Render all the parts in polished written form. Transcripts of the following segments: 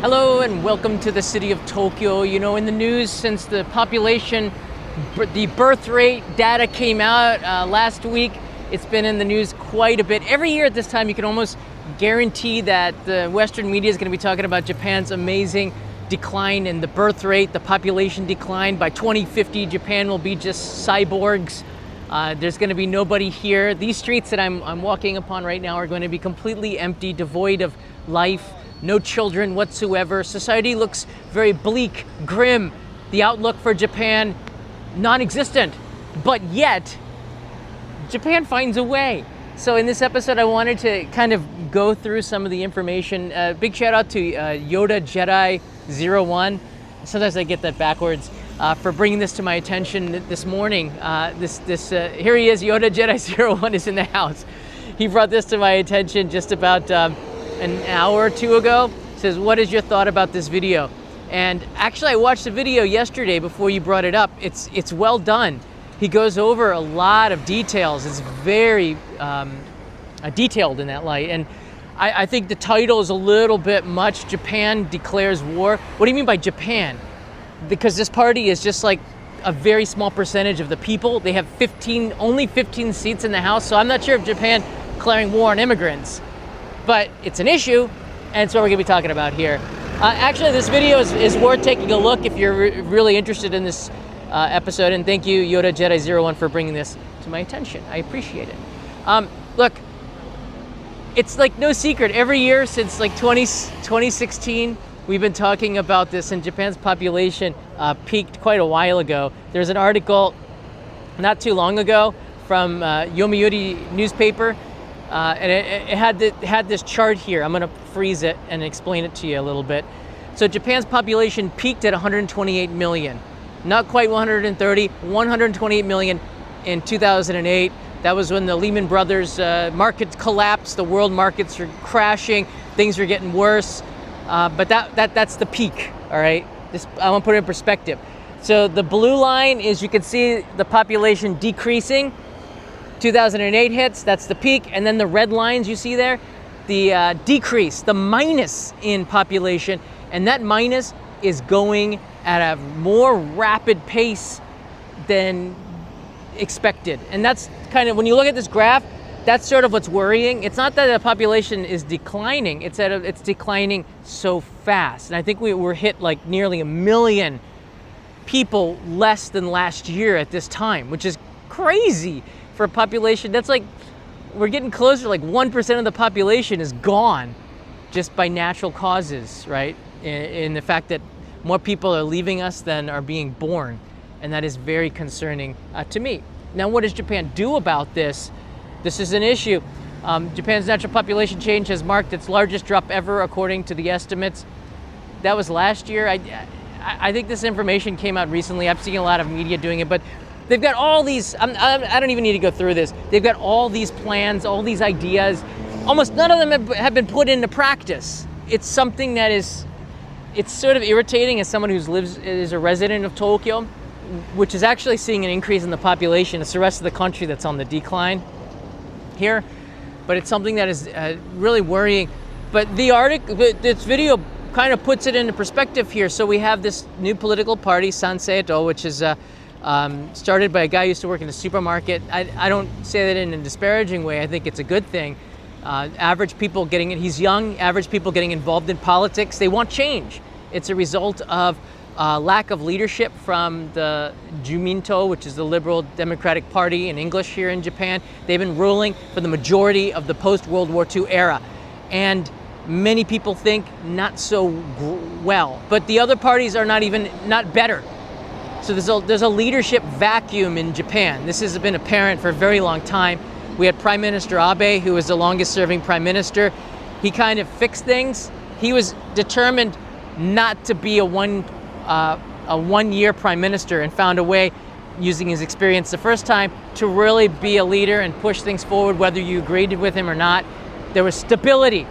Hello and welcome to the city of Tokyo. You know, in the news since the birth rate data came out last week, it's been in the news quite a bit. Every year at this time, you can almost guarantee that the Western media is going to be talking about Japan's amazing decline in the birth rate, the population decline. By 2050, Japan will be just cyborgs. There's going to be nobody here. These streets that I'm walking upon right now are going to be completely empty, devoid of life. No children whatsoever. Society looks very bleak, grim. The outlook for Japan, non-existent. But yet, Japan finds a way. So in this episode, I wanted to kind of go through some of the information. Big shout out to Yoda Jedi 01. Sometimes I get that backwards. For bringing this to my attention this morning. Here he is, Yoda Jedi 01 is in the house. He brought this to my attention just about an hour or two ago. Says, what is your thought about this video? And actually I watched the video yesterday before you brought it up. It's well done. He goes over a lot of details. It's very detailed in that light. And I think the title is a little bit much. Japan declares war. What do you mean by Japan? Because this party is just like a very small percentage of the people. They have only 15 seats in the House. So I'm not sure if Japan declaring war on immigrants. But it's an issue, and it's what we're going to be talking about here. Actually, this video is worth taking a look if you're really interested in this episode. And thank you, Yoda Jedi 01, for bringing this to my attention. I appreciate it. Look, it's like no secret. Every year since like 2016, we've been talking about this, and Japan's population peaked quite a while ago. There's an article not too long ago from Yomiuri newspaper. And it had this chart here. I'm going to freeze it and explain it to you a little bit. So Japan's population peaked at 128 million. Not quite 130, 128 million in 2008. That was when the Lehman Brothers markets collapsed. The world markets are crashing. Things are getting worse. But that's the peak, all right? I want to put it in perspective. So the blue line is, you can see the population decreasing. 2008 hits, that's the peak, and then the red lines you see there, the decrease, the minus in population, and that minus is going at a more rapid pace than expected. And that's kind of, when you look at this graph, that's sort of what's worrying. It's not that the population is declining, it's that it's declining so fast. And I think we're hit like nearly 1 million people less than last year at this time, which is crazy. For a population, that's like, we're getting closer, like 1% of the population is gone just by natural causes, right? In the fact that more people are leaving us than are being born. And that is very concerning to me. Now, what does Japan do about this? This is an issue. Japan's natural population change has marked its largest drop ever, according to the estimates. That was last year. I think this information came out recently. I've seen a lot of media doing it, but they've got all these, I don't even need to go through this. They've got all these plans, all these ideas. Almost none of them have been put into practice. It's something that it's sort of irritating as someone is a resident of Tokyo, which is actually seeing an increase in the population. It's the rest of the country that's on the decline here. But it's something that is really worrying. But this video kind of puts it into perspective here. So we have this new political party, Sanseido, which is started by a guy who used to work in a supermarket. I don't say that in a disparaging way. I think it's a good thing. Average people he's young, average people getting involved in politics. They want change. It's a result of lack of leadership from the Juminto, which is the Liberal Democratic Party in English here in Japan. They've been ruling for the majority of the post-World War II era. And many people think not so well. But the other parties are not better. So there's a leadership vacuum in Japan. This has been apparent for a very long time. We had Prime Minister Abe, who was the longest serving prime minister. He kind of fixed things. He was determined not to be a one-year prime minister, and found a way, using his experience the first time, to really be a leader and push things forward, whether you agreed with him or not. There was stability.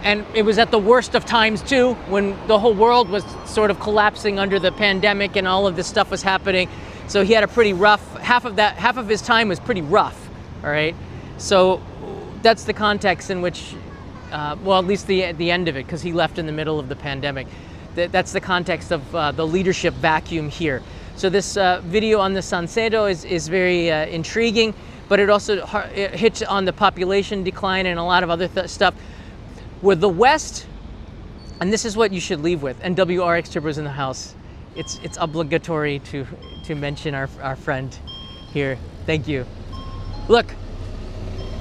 And it was at the worst of times too, when the whole world was sort of collapsing under the pandemic and all of this stuff was happening. So he had a pretty rough, half of his time was pretty rough, all right? So that's the context in which well, at least the end of it, because he left in the middle of the pandemic. That's the context of the leadership vacuum here. So this video on the Salcedo is very intriguing, but it also hits on the population decline and a lot of other stuff. With the West, and this is what you should leave with, and WRX Turbo's in the house. It's obligatory to mention our friend here. Thank you. Look,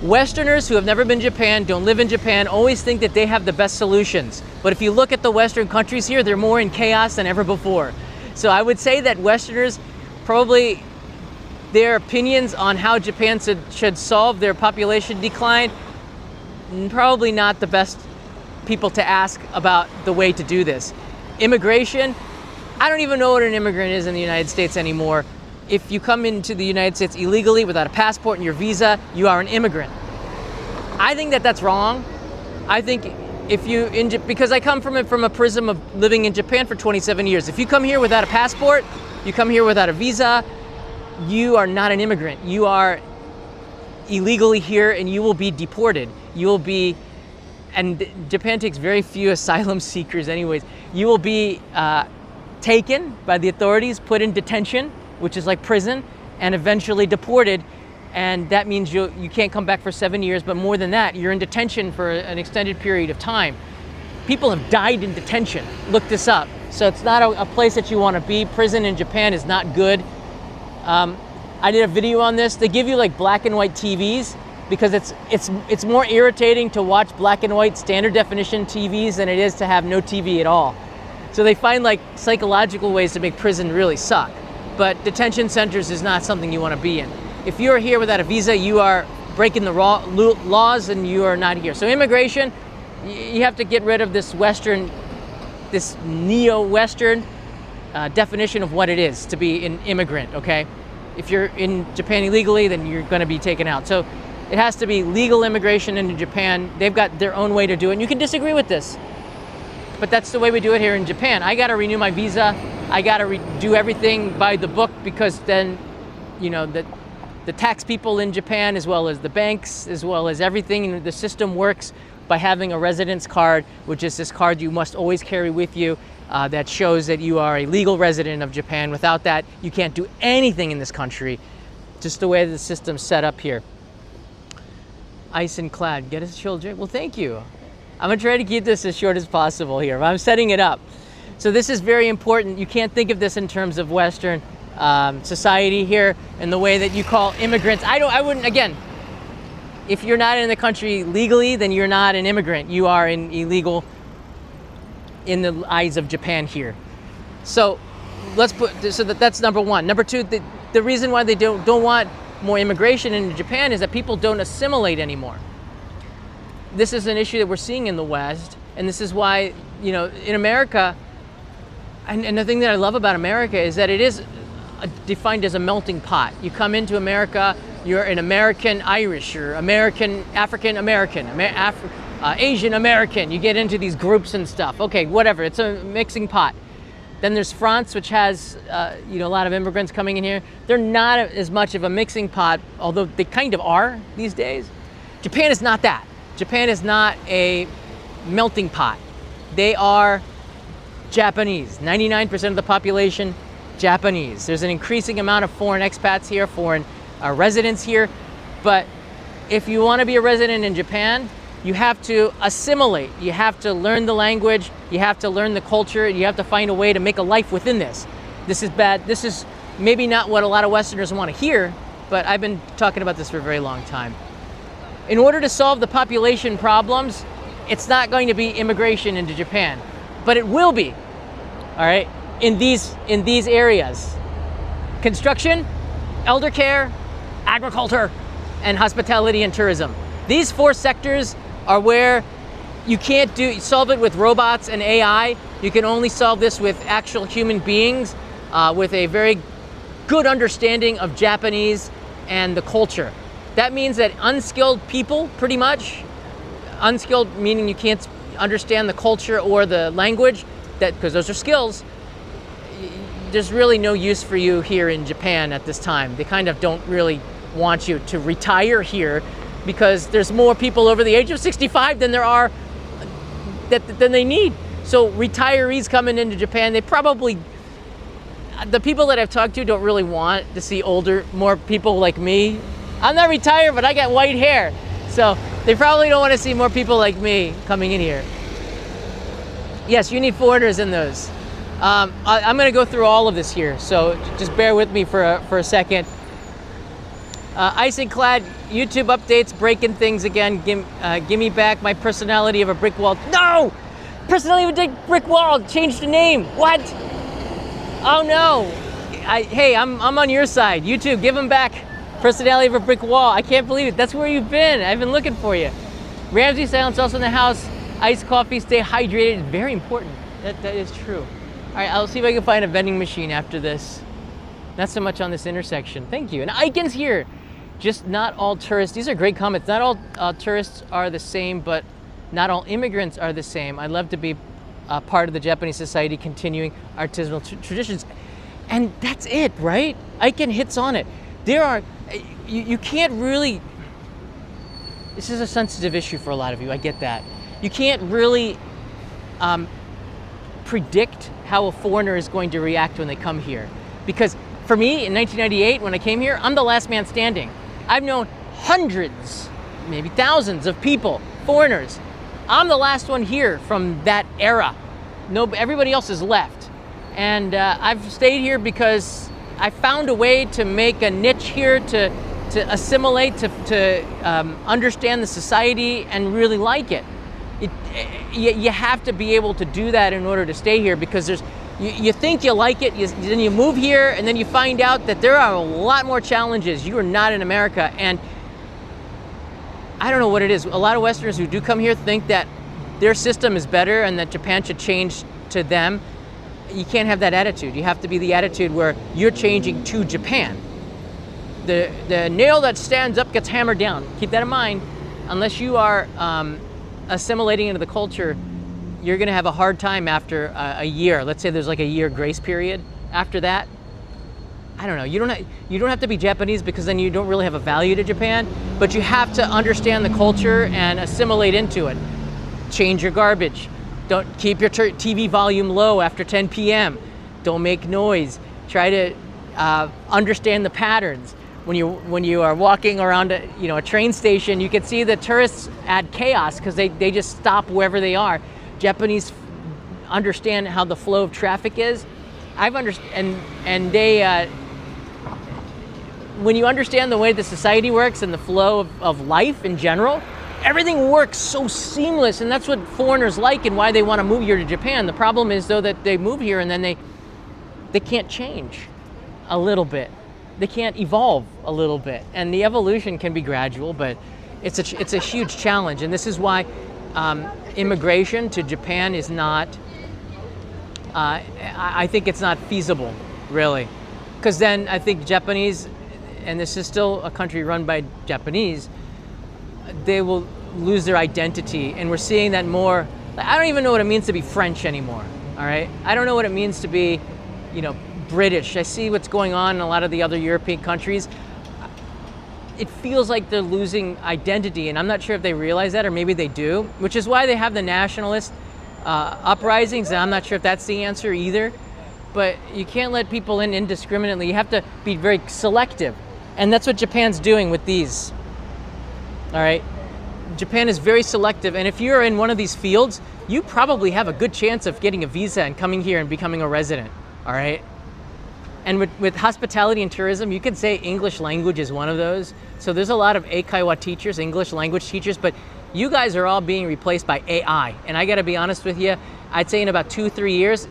Westerners who have never been to Japan, don't live in Japan, always think that they have the best solutions. But if you look at the Western countries here, they're more in chaos than ever before. So I would say that Westerners, probably their opinions on how Japan should solve their population decline, probably not the best people to ask about the way to do this. Immigration, I don't even know what an immigrant is in the United States anymore. If you come into the United States illegally without a passport and your visa, you are an immigrant. I think that that's wrong. I think if you, because I come from it from a prism of living in Japan for 27 years. If you come here without a passport, you come here without a visa, you are not an immigrant. You are illegally here and you will be deported. You will be, and Japan takes very few asylum seekers anyways. You will be taken by the authorities, put in detention, which is like prison, and eventually deported. And that means you can't come back for 7 years, but more than that, you're in detention for an extended period of time. People have died in detention. Look this up. So it's not a place that you want to be. Prison in Japan is not good. I did a video on this. They give you like black and white TVs because it's more irritating to watch black and white standard definition TVs than it is to have no TV at all. So they find like psychological ways to make prison really suck. But detention centers is not something you want to be in. If you're here without a visa, you are breaking the laws and you are not here. So immigration, you have to get rid of this Western, this neo-Western definition of what it is to be an immigrant, okay? If you're in Japan illegally, then you're going to be taken out. So it has to be legal immigration into Japan. They've got their own way to do it. And you can disagree with this, but that's the way we do it here in Japan. I got to renew my visa. I got to do everything by the book because then, you know, the tax people in Japan, as well as the banks, as well as everything, the system works by having a residence card, which is this card you must always carry with you that shows that you are a legal resident of Japan. Without that, you can't do anything in this country, just the way the system's set up here. Ice and clad, get us children. Well, thank you. I'm gonna try to keep this as short as possible here. I'm setting it up. So this is very important. You can't think of this in terms of Western society here and the way that you call immigrants. I wouldn't, again, if you're not in the country legally, then you're not an immigrant. You are an illegal in the eyes of Japan here. So that's number one. Number two, the reason why they don't want more immigration into Japan is that people don't assimilate anymore. This is an issue that we're seeing in the West, and this is why, you know, in America, and the thing that I love about America is that it is defined as a melting pot. You come into America, you're an American Irish, you're American African American, Asian American. You get into these groups and stuff. Okay, whatever. It's a mixing pot. Then there's France, which has you know, a lot of immigrants coming in here. They're not as much of a mixing pot, although they kind of are these days. Japan is not that. Japan is not a melting pot. They are Japanese. 99% of the population, Japanese. There's an increasing amount of foreign expats here, foreign residents here. But if you want to be a resident in Japan, you have to assimilate. You have to learn the language. You have to learn the culture. You have to find a way to make a life within this. This is bad. This is maybe not what a lot of Westerners want to hear, but I've been talking about this for a very long time. In order to solve the population problems, it's not going to be immigration into Japan, but it will be, all right, in these areas. Construction, elder care, agriculture, and hospitality and tourism. These four sectors are where you can't solve it with robots and AI. You can only solve this with actual human beings with a very good understanding of Japanese and the culture. That means that unskilled people, pretty much, unskilled meaning you can't understand the culture or the language, because those are skills, there's really no use for you here in Japan at this time. They kind of don't really want you to retire here because there's more people over the age of 65 than there are than they need. So retirees coming into Japan, they probably, the people that I've talked to don't really want to see more people like me. I'm not retired, but I got white hair. So they probably don't want to see more people like me coming in here. Yes, you need foreigners in those. I'm going to go through all of this here, so just bear with me for a second. Icing clad YouTube updates, breaking things again. Give me back my personality of a brick wall. No! Personality of a brick wall. Change the name. What? Oh no! Hey, I'm on your side. YouTube, give them back. Personality of a brick wall. I can't believe it. That's where you've been. I've been looking for you. Ramsey silence also in the house. Iced coffee. Stay hydrated. Very important. That is true. All right, I'll see if I can find a vending machine after this. Not so much on this intersection. Thank you. And Icon's here. Just not all tourists. These are great comments. Not all tourists are the same, but not all immigrants are the same. I'd love to be part of the Japanese society continuing artisanal traditions. And that's it, right? Icon hits on it. There are, you can't really, this is a sensitive issue for a lot of you, I get that. You can't really predict how a foreigner is going to react when they come here. Because for me, in 1998, when I came here, I'm the last man standing. I've known hundreds, maybe thousands of people, foreigners. I'm the last one here from that era. Everybody else has left. And I've stayed here because I found a way to make a niche here, to assimilate, to understand the society and really like it. You have to be able to do that in order to stay here, because you think you like it, then you move here, and then you find out that there are a lot more challenges. You are not in America, and I don't know what it is. A lot of Westerners who do come here think that their system is better and that Japan should change to them. You can't have that attitude. You have to be the attitude where you're changing to Japan. The nail that stands up gets hammered down. Keep that in mind. Unless you are assimilating into the culture, you're going to have a hard time after a year. Let's say there's like a year grace period. After that, I don't know. You don't have to be Japanese, because then you don't really have a value to Japan. But you have to understand the culture and assimilate into it. Change your garbage. Don't keep your TV volume low after 10 p.m. Don't make noise. Try to understand the patterns. When you are walking around a train station, you can see the tourists add chaos because they just stop wherever they are. Japanese understand how the flow of traffic is. And they when you understand the way the society works and the flow of life in general, everything works so seamless, and that's what foreigners like and why they want to move here to Japan. The problem is, though, that they move here and then they can't change a little bit. They can't evolve a little bit, and the evolution can be gradual, but it's a huge challenge. And this is why immigration to Japan is not. I think it's not feasible, really, because then I think Japanese, and this is still a country run by Japanese, they will lose their identity, and we're seeing that more. I don't even know what it means to be French anymore. All right, I don't know what it means to be, British. I see what's going on in a lot of the other European countries. It feels like they're losing identity, and I'm not sure if they realize that, or maybe they do, which is why they have the nationalist uprisings, and I'm not sure if that's the answer either. But you can't let people in indiscriminately. You have to be very selective, and that's what Japan's doing with these. All right, Japan is very selective, and if you're in one of these fields, you probably have a good chance of getting a visa and coming here and becoming a resident. All right. And with hospitality and tourism, you could say English language is one of those. So there's a lot of eikaiwa teachers, English language teachers, but you guys are all being replaced by AI. And I gotta be honest with you, I'd say in about 2-3 years,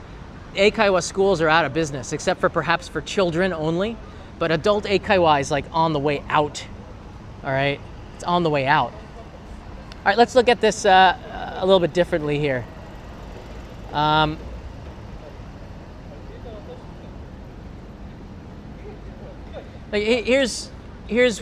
eikaiwa schools are out of business, except for perhaps for children only. But adult eikaiwa is like on the way out, all right? It's on the way out. All right, let's look at this a little bit differently here. Here's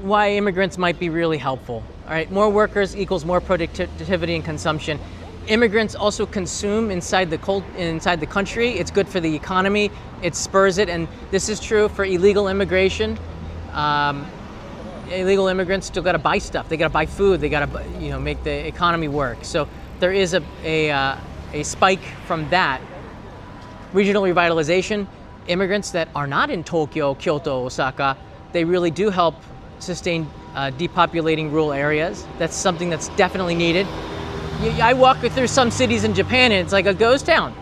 why immigrants might be really helpful. All right, more workers equals more productivity and consumption. Immigrants also consume inside the country. It's good for the economy. It spurs it, and this is true for illegal immigration. illegal immigrants still got to buy stuff. They got to buy food. They got to, make the economy work. So there is a spike from that. Regional revitalization, immigrants that are not in Tokyo, Kyoto, Osaka, they really do help sustain depopulating rural areas. That's something that's definitely needed. I walk through some cities in Japan and it's like a ghost town.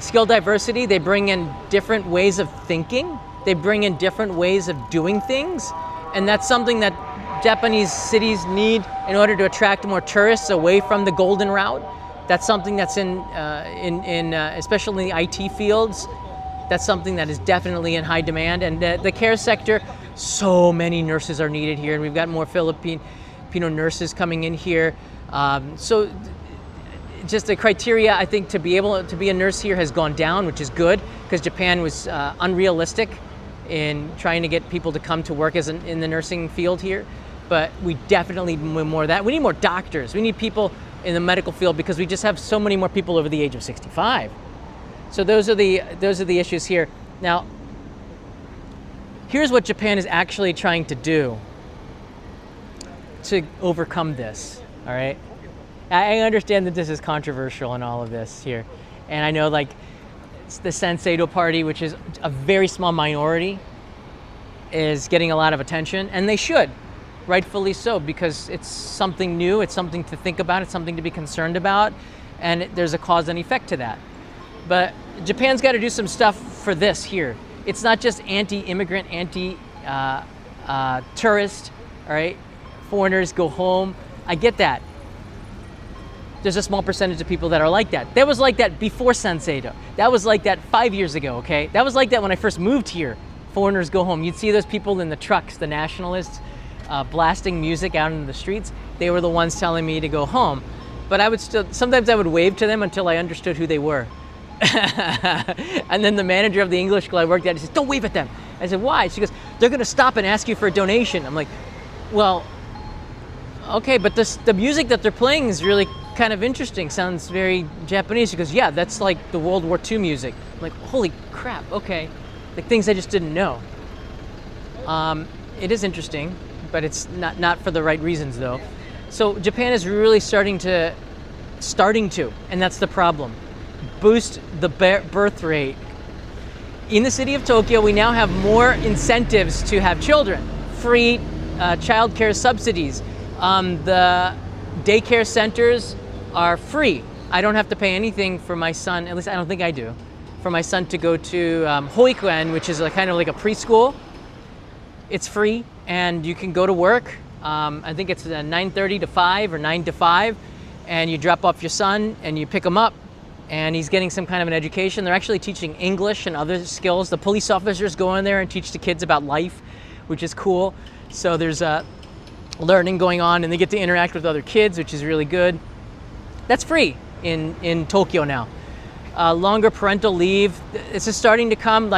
Skill diversity, they bring in different ways of thinking. They bring in different ways of doing things. And that's something that Japanese cities need in order to attract more tourists away from the golden route. That's something that's in especially in the IT fields. That's something that is definitely in high demand. And the care sector, so many nurses are needed here, and we've got more Filipino nurses coming in here. So just the criteria, I think, to be able to be a nurse here has gone down, which is good, because Japan was unrealistic in trying to get people to come to work in the nursing field here. But we definitely need more of that. We need more doctors. We need people in the medical field because we just have so many more people over the age of 65. So those are the issues here. Now, here's what Japan is actually trying to do to overcome this, all right? I understand that this is controversial and all of this here. And I know it's the Senseido party, which is a very small minority, is getting a lot of attention, and they should, rightfully so, because it's something new, it's something to think about, it's something to be concerned about, and there's a cause and effect to that. But Japan's got to do some stuff for this here. It's not just anti-immigrant, anti-tourist, all right? Foreigners go home. I get that. There's a small percentage of people that are like that. That was like that before Senseido. That was like that 5 years ago, okay? That was like that when I first moved here. Foreigners go home. You'd see those people in the trucks, the nationalists, blasting music out into the streets. They were the ones telling me to go home. But sometimes I would wave to them until I understood who they were. And then the manager of the English school I worked at, he says, "Don't wave at them." I said, "Why?" She goes, "They're gonna stop and ask you for a donation." I'm like, well, okay, but the music that they're playing is really kind of interesting. Sounds very Japanese. She goes, "Yeah, that's like the World War II music." I'm like, holy crap, okay. Like things I just didn't know. It is interesting, but it's not for the right reasons though. So Japan is really starting to, and that's the problem, boost the birth rate. In the city of Tokyo, we now have more incentives to have children. Free childcare subsidies. The daycare centers are free. I don't have to pay anything for my son, at least I don't think I do, for my son to go to Hoikuen, which is kind of like a preschool. It's free, and you can go to work. I think it's 9:30 to 5 or 9 to 5, and you drop off your son and you pick him up, and he's getting some kind of an education. They're actually teaching English and other skills. The police officers go in there and teach the kids about life, which is cool. So there's learning going on, and they get to interact with other kids, which is really good. That's free in Tokyo now. Longer parental leave. This is starting to come.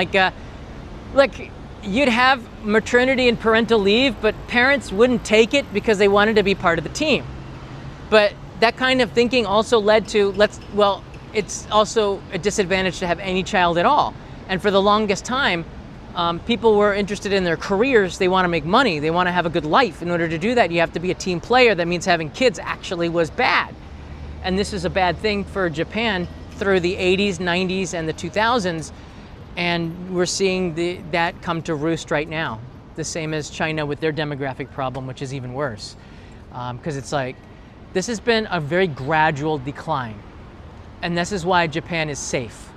You'd have maternity and parental leave, but parents wouldn't take it because they wanted to be part of the team. But that kind of thinking also led to, it's also a disadvantage to have any child at all. And for the longest time, people were interested in their careers. They want to make money. They want to have a good life. In order to do that, you have to be a team player. That means having kids actually was bad. And this is a bad thing for Japan through the 80s, 90s, and the 2000s. And we're seeing that come to roost right now. The same as China with their demographic problem, which is even worse. Because it's like, this has been a very gradual decline. And this is why Japan is safe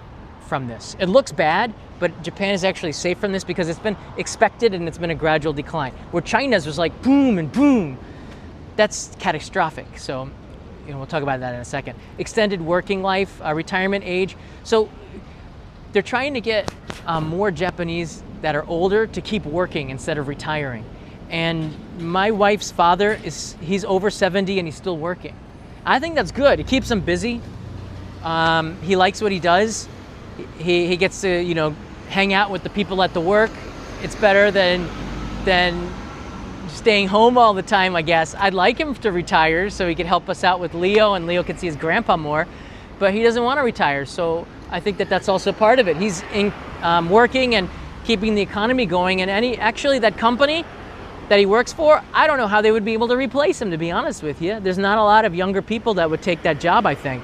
from this. It looks bad, but Japan is actually safe from this because it's been expected and it's been a gradual decline. Where China's was like boom and boom. That's catastrophic. So, we'll talk about that in a second. Extended working life, retirement age. So they're trying to get more Japanese that are older to keep working instead of retiring. And my wife's father, he's over 70 and he's still working. I think that's good. It keeps him busy. He likes what he does. He gets to, hang out with the people at the work. It's better than staying home all the time, I guess. I'd like him to retire so he could help us out with Leo, and Leo could see his grandpa more, but he doesn't want to retire. So I think that that's also part of it. He's working and keeping the economy going, and actually that company, that he works for, I don't know how they would be able to replace him, to be honest with you. There's not a lot of younger people that would take that job, I think.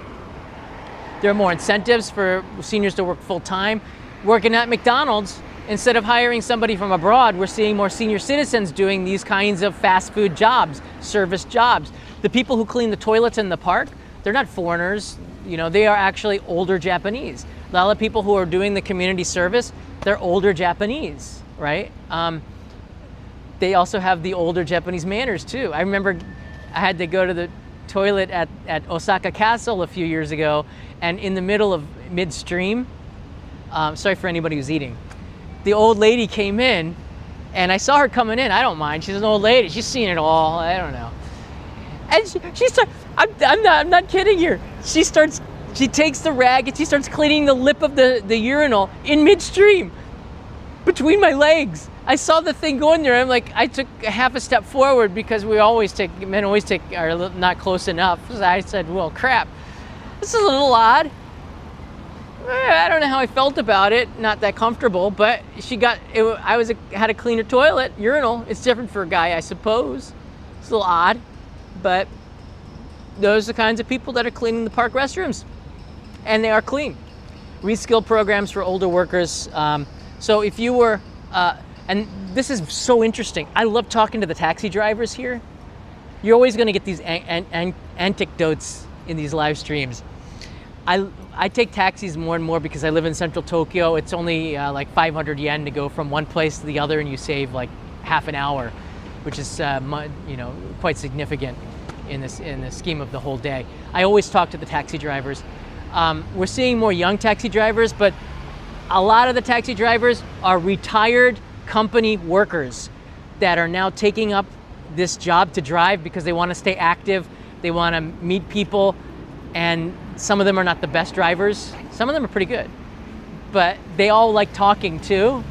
There are more incentives for seniors to work full-time. Working at McDonald's, instead of hiring somebody from abroad, we're seeing more senior citizens doing these kinds of fast food jobs, service jobs. The people who clean the toilets in the park, they're not foreigners. You know, they are actually older Japanese. A lot of people who are doing the community service, they're older Japanese, right? They also have the older Japanese manners too. I remember I had to go to the toilet at Osaka Castle a few years ago, and in the middle of midstream, sorry for anybody who's eating, the old lady came in, and I saw her coming in. I don't mind. She's an old lady. She's seen it all. I don't know. And she starts. I'm not kidding here. She takes the rag and she starts cleaning the lip of the urinal in midstream, between my legs. I saw the thing going there. I'm like, I took a half a step forward because men always are not close enough. So I said, well, crap, this is a little odd. I don't know how I felt about it. Not that comfortable, but had a cleaner toilet, urinal. It's different for a guy, I suppose. It's a little odd, but those are the kinds of people that are cleaning the park restrooms, and they are clean. Reskill programs for older workers. So if you were, and this is so interesting. I love talking to the taxi drivers here. You're always going to get these anecdotes in these live streams. I take taxis more and more because I live in central Tokyo. It's only like 500 yen to go from one place to the other, and you save like half an hour, which is quite significant in the scheme of the whole day. I always talk to the taxi drivers. We're seeing more young taxi drivers, but a lot of the taxi drivers are retired company workers that are now taking up this job to drive because they want to stay active, they want to meet people, and some of them are not the best drivers. Some of them are pretty good, but they all like talking too,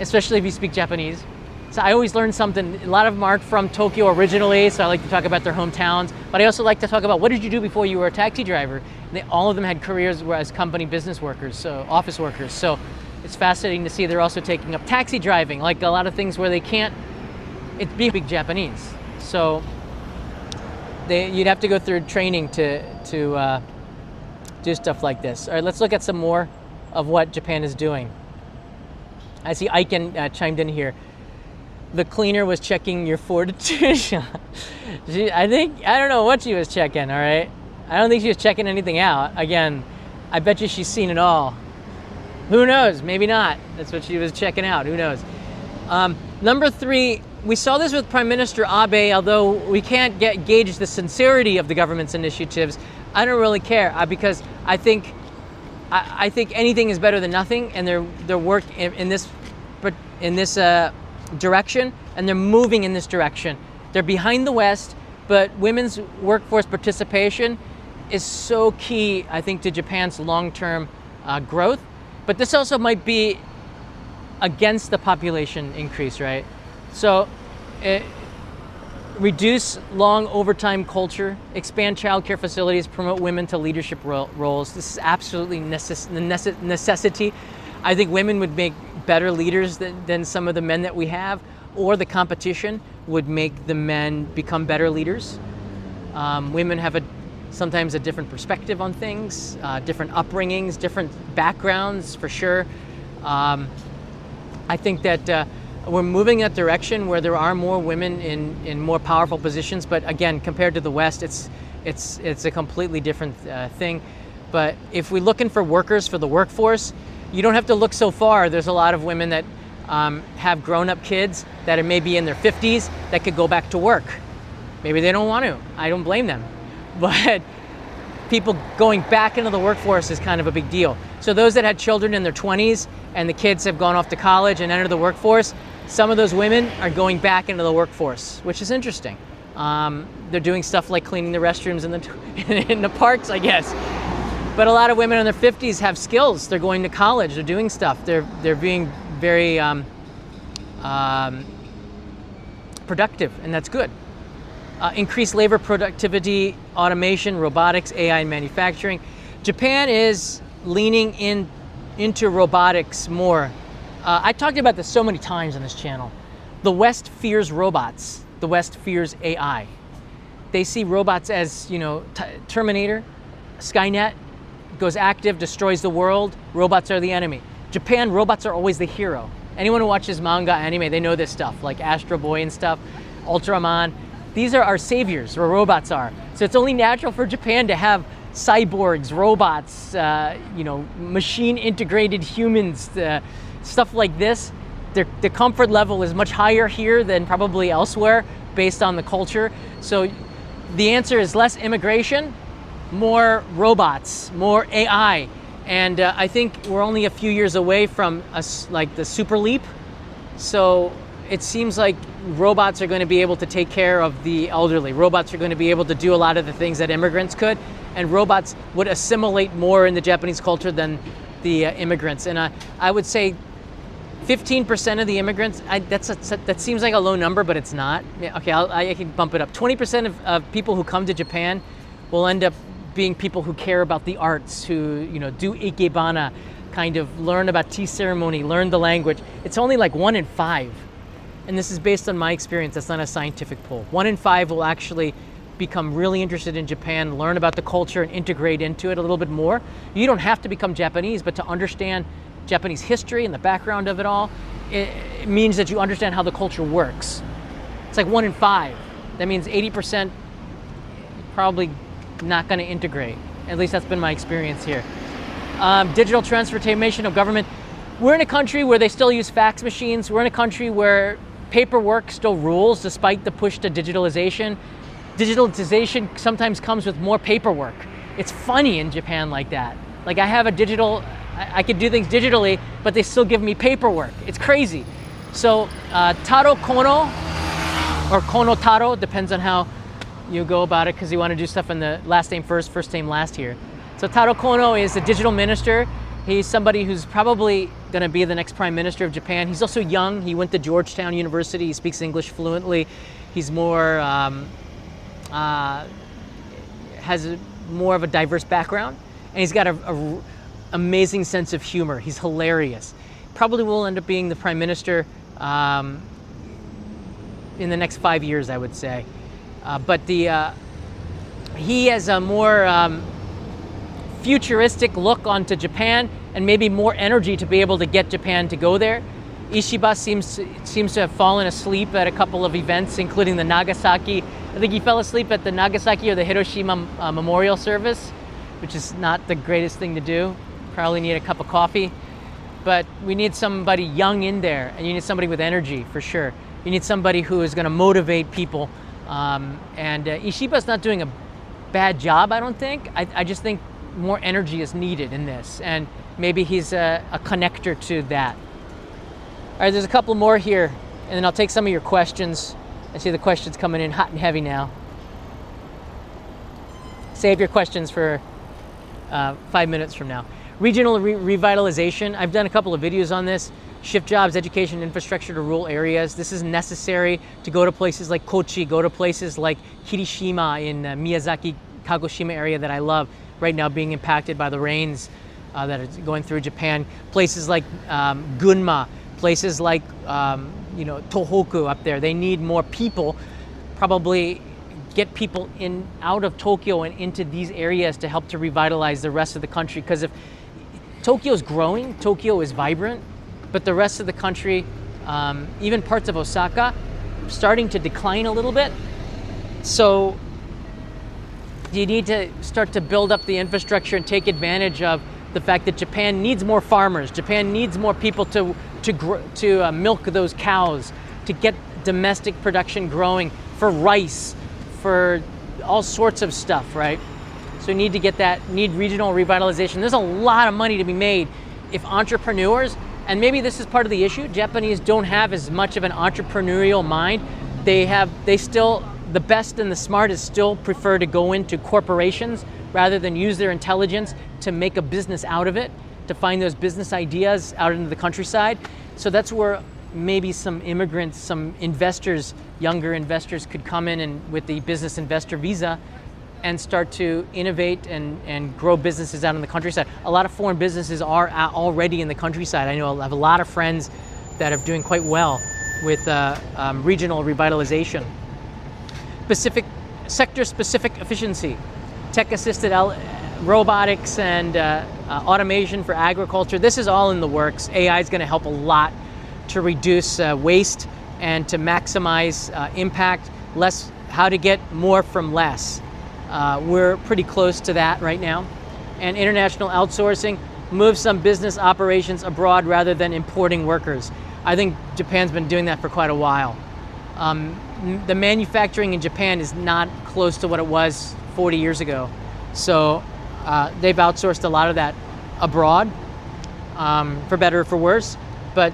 especially if you speak Japanese. So I always learn something. A lot of them aren't from Tokyo originally, so I like to talk about their hometowns, but I also like to talk about what did you do before you were a taxi driver? And all of them had careers as company business workers, so office workers. So it's fascinating to see they're also taking up taxi driving, like a lot of things where they can't speak Japanese. So you'd have to go through training to do stuff like this. All right, let's look at some more of what Japan is doing. I see Aiken chimed in here. The cleaner was checking your fortitude. I don't know what she was checking, all right? I don't think she was checking anything out. Again, I bet you she's seen it all. Who knows? Maybe not. That's what she was checking out. Who knows? Number 3, we saw this with Prime Minister Abe, although we can't gauge the sincerity of the government's initiatives. I don't really care because I think anything is better than nothing, and their work in this direction, and they're moving in this direction. They're behind the West, but women's workforce participation is so key, I think, to Japan's long-term growth. But this also might be against the population increase, right? So reduce long overtime culture, expand childcare facilities, promote women to leadership roles. This is absolutely necessity. I think women would make better leaders than some of the men that we have, or the competition would make the men become better leaders. Women have sometimes a different perspective on things, different upbringings, different backgrounds, for sure. I think that we're moving in that direction where there are more women in more powerful positions, but again, compared to the West, it's a completely different thing. But if we're looking for workers for the workforce, you don't have to look so far. There's a lot of women that have grown-up kids that are maybe in their 50s that could go back to work. Maybe they don't want to. I don't blame them. But people going back into the workforce is kind of a big deal. So those that had children in their 20s and the kids have gone off to college and entered the workforce, some of those women are going back into the workforce, which is interesting. They're doing stuff like cleaning the restrooms in the parks, I guess. But a lot of women in their 50s have skills. They're going to college. They're doing stuff. They're being very productive, and that's good. Increase labor productivity, automation, robotics, AI, and manufacturing. Japan is leaning into robotics more. I talked about this so many times on this channel. The West fears robots. The West fears AI. They see robots as, Terminator, Skynet, goes active, destroys the world. Robots are the enemy. Japan, robots are always the hero. Anyone who watches manga, anime, they know this stuff, like Astro Boy and stuff, Ultraman. These are our saviors, or robots are. So it's only natural for Japan to have cyborgs, robots, machine-integrated humans, stuff like this. The comfort level is much higher here than probably elsewhere based on the culture. So the answer is less immigration, more robots, more AI. And I think we're only a few years away from the super leap. So it seems like robots are going to be able to take care of the elderly. Robots are going to be able to do a lot of the things that immigrants could. And robots would assimilate more in the Japanese culture than the immigrants. And I would say 15% of the immigrants, that seems like a low number, but it's not. Okay, I can bump it up. 20% of people who come to Japan will end up being people who care about the arts, who do ikebana, kind of learn about tea ceremony, learn the language. It's only like 1 in 5. And this is based on my experience. That's not a scientific poll. 1 in 5 will actually become really interested in Japan, learn about the culture and integrate into it a little bit more. You don't have to become Japanese, but to understand Japanese history and the background of it all, it means that you understand how the culture works. It's like 1 in 5. That means 80% probably not going to integrate. At least that's been my experience here. Digital transformation of government. We're in a country where they still use fax machines. We're in a country where paperwork still rules despite the push to digitalization. Digitalization sometimes comes with more paperwork. It's funny in Japan like that. Like I have I could do things digitally, but they still give me paperwork. It's crazy. So Taro Kono, or Kono Taro, depends on how you go about it, because you want to do stuff in the last name first name last here. So Taro Kono is the digital minister. He's somebody who's probably going to be the next prime minister of Japan. He's also young. He went to Georgetown University. He speaks English fluently. He's more, has more of a diverse background. And he's got a amazing sense of humor. He's hilarious. Probably will end up being the prime minister in the next 5 years, I would say. But he has a more futuristic look onto Japan, and maybe more energy to be able to get Japan to go there. Ishiba seems to have fallen asleep at a couple of events, including the Nagasaki. I think he fell asleep at the Nagasaki or the Hiroshima memorial service, which is not the greatest thing to do. Probably need a cup of coffee. But we need somebody young in there, and you need somebody with energy for sure. You need somebody who is going to motivate people. And Ishiba's not doing a bad job, I don't think. I just think more energy is needed in this, and maybe he's a connector to that. All right, there's a couple more here, and then I'll take some of your questions. I see the questions coming in hot and heavy now. Save your questions for 5 minutes from now. Regional revitalization. I've done a couple of videos on this. Shift jobs, education, infrastructure to rural areas. This is necessary to go to places like Kochi, go to places like Kirishima in Miyazaki, Kagoshima area that I love, right now being impacted by the rains that are going through Japan. Places like Gunma, places like Tohoku up there. They need more people, probably get people out of Tokyo and into these areas to help to revitalize the rest of the country. Because if Tokyo's growing, Tokyo is vibrant, but the rest of the country, even parts of Osaka, starting to decline a little bit. So you need to start to build up the infrastructure and take advantage of the fact that Japan needs more farmers. Japan needs more people to milk those cows, to get domestic production growing for rice, for all sorts of stuff, right? So you need to get that, need regional revitalization. There's a lot of money to be made if entrepreneurs, and maybe this is part of the issue, Japanese don't have as much of an entrepreneurial mind. The best and the smartest still prefer to go into corporations rather than use their intelligence to make a business out of it, to find those business ideas out into the countryside. So that's where maybe some immigrants, some investors, younger investors could come in and with the business investor visa and start to innovate and grow businesses out in the countryside. A lot of foreign businesses are already in the countryside. I have a lot of friends that are doing quite well with regional revitalization. Sector-specific efficiency, tech-assisted robotics and automation for agriculture. This is all in the works. AI is going to help a lot to reduce waste and to maximize impact, how to get more from less. We're pretty close to that right now. And international outsourcing, move some business operations abroad rather than importing workers. I think Japan's been doing that for quite a while. The manufacturing in Japan is not close to what it was 40 years ago. So they've outsourced a lot of that abroad, for better or for worse. But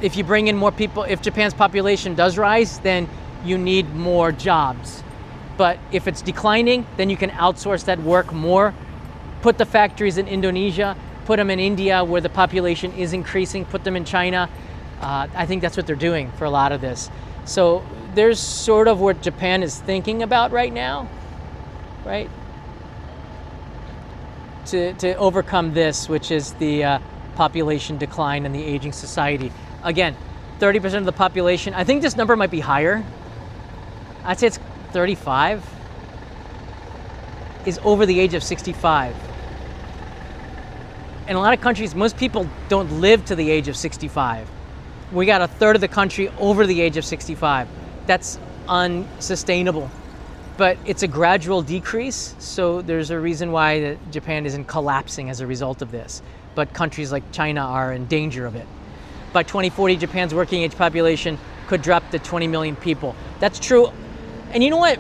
if you bring in more people, if Japan's population does rise, then you need more jobs. But if it's declining, then you can outsource that work more, put the factories in Indonesia, put them in India where the population is increasing, put them in China. I think that's what they're doing for a lot of this. So there's sort of what Japan is thinking about right now, right? To overcome this, which is the population decline and the aging society. Again, 30% of the population, I think this number might be higher. I'd say it's 35, is over the age of 65. In a lot of countries, most people don't live to the age of 65. We got a third of the country over the age of 65. That's unsustainable. But it's a gradual decrease, so there's a reason why Japan isn't collapsing as a result of this. But countries like China are in danger of it. By 2040, Japan's working age population could drop to 20 million people. That's true. And you know what?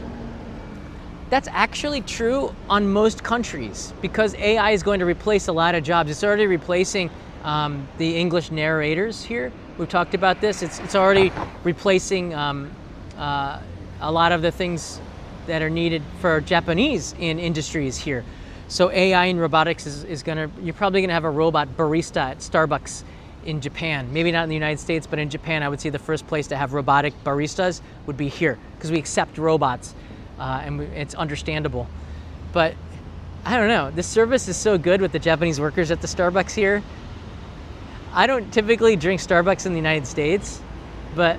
That's actually true on most countries because AI is going to replace a lot of jobs. It's already replacing the English narrators here. We've talked about this. It's already replacing a lot of the things that are needed for Japanese in industries here. So AI and robotics you're probably gonna have a robot barista at Starbucks in Japan. Maybe not in the United States, but in Japan, I would say the first place to have robotic baristas would be here because we accept robots and it's understandable. But I don't know, this service is so good with the Japanese workers at the Starbucks here. I don't typically drink Starbucks in the United States, but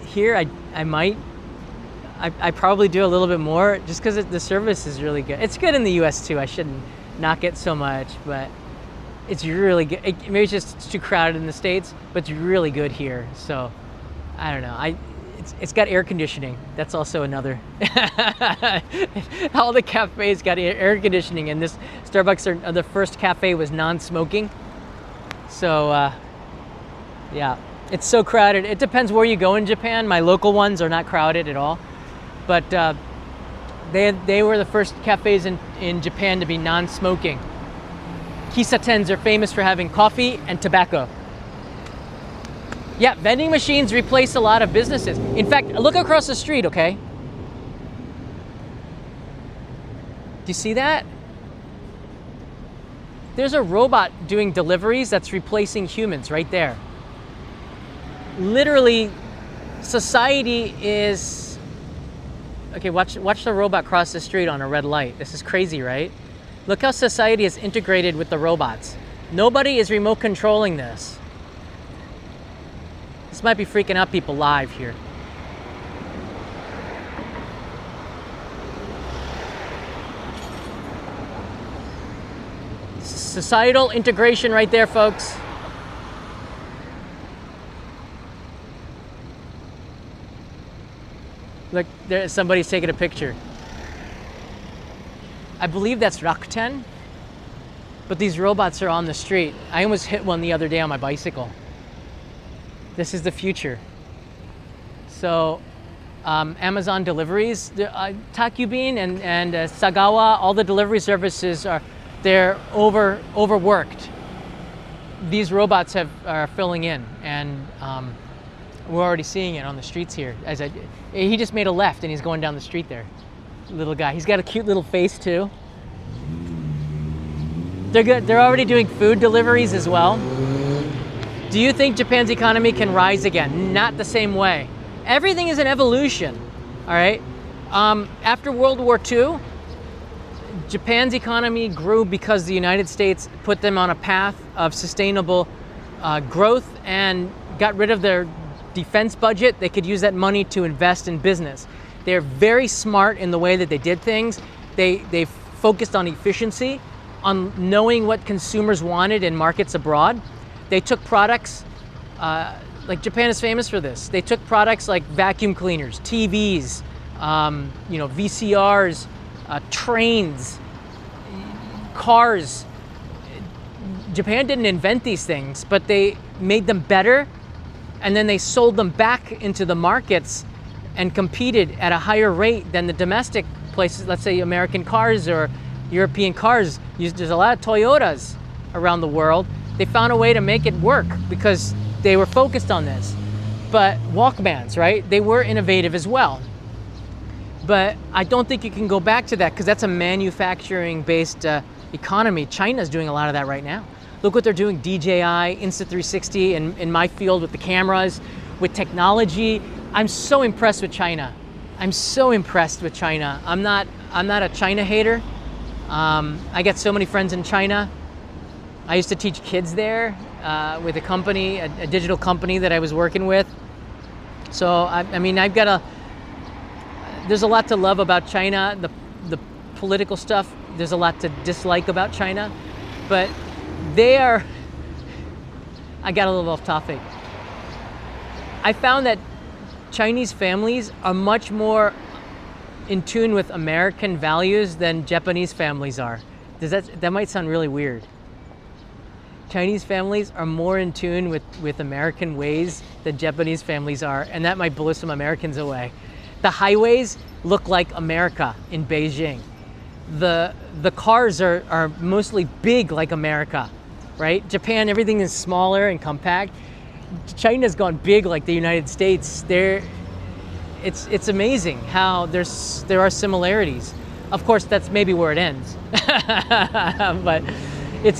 here I might. I probably do a little bit more just because the service is really good. It's good in the US too. I shouldn't knock it so much, but it's really good. Maybe it's just too crowded in the States, but it's really good here. So I don't know. It's got air conditioning. That's also another. All the cafes got air conditioning, and this Starbucks, the first cafe was non-smoking. So yeah, it's so crowded. It depends where you go in Japan. My local ones are not crowded at all. But they were the first cafes in Japan to be non-smoking. Kisatens are famous for having coffee and tobacco. Yeah, vending machines replace a lot of businesses. In fact, look across the street, okay? Do you see that? There's a robot doing deliveries that's replacing humans right there. Literally, society is... Okay, watch the robot cross the street on a red light. This is crazy, right? Look how society is integrated with the robots. Nobody is remote controlling this. This might be freaking out people live here. Societal integration right there, folks. Look, somebody's taking a picture. I believe that's Rakuten, but these robots are on the street. I almost hit one the other day on my bicycle. This is the future. So Amazon deliveries, Takubin and Sagawa, all the delivery services they're overworked. These robots are filling in, and we're already seeing it on the streets here. He just made a left and he's going down the street there. Little guy. He's got a cute little face too. They're good. They're already doing food deliveries as well. Do you think Japan's economy can rise again? Not the same way. Everything is an evolution, all right? After World War II, Japan's economy grew because the United States put them on a path of sustainable growth and got rid of their defense budget, they could use that money to invest in business. They're very smart in the way that they did things. They focused on efficiency, on knowing what consumers wanted in markets abroad. They took products, like Japan is famous for this. They took products like vacuum cleaners, TVs, VCRs, trains, cars. Japan didn't invent these things, but they made them better, and then they sold them back into the markets and competed at a higher rate than the domestic places, let's say American cars or European cars. There's a lot of Toyotas around the world. They found a way to make it work because they were focused on this. But Walkmans, right? They were innovative as well. But I don't think you can go back to that because that's a manufacturing-based economy. China's doing a lot of that right now. Look what they're doing, DJI, Insta360, in my field with the cameras, with technology. I'm so impressed with China. I'm so impressed with China. I'm not a China hater. I got so many friends in China. I used to teach kids there with a company, a digital company that I was working with. So, there's a lot to love about China, the political stuff. There's a lot to dislike about China, but I got a little off topic. I found that Chinese families are much more in tune with American values than Japanese families are. That might sound really weird. Chinese families are more in tune with American ways than Japanese families are, and that might blow some Americans away. The highways look like America in Beijing. The cars are mostly big like America, right? Japan, everything is smaller and compact. China's gone big like the United States. It's amazing how there are similarities. Of course, that's maybe where it ends. But it's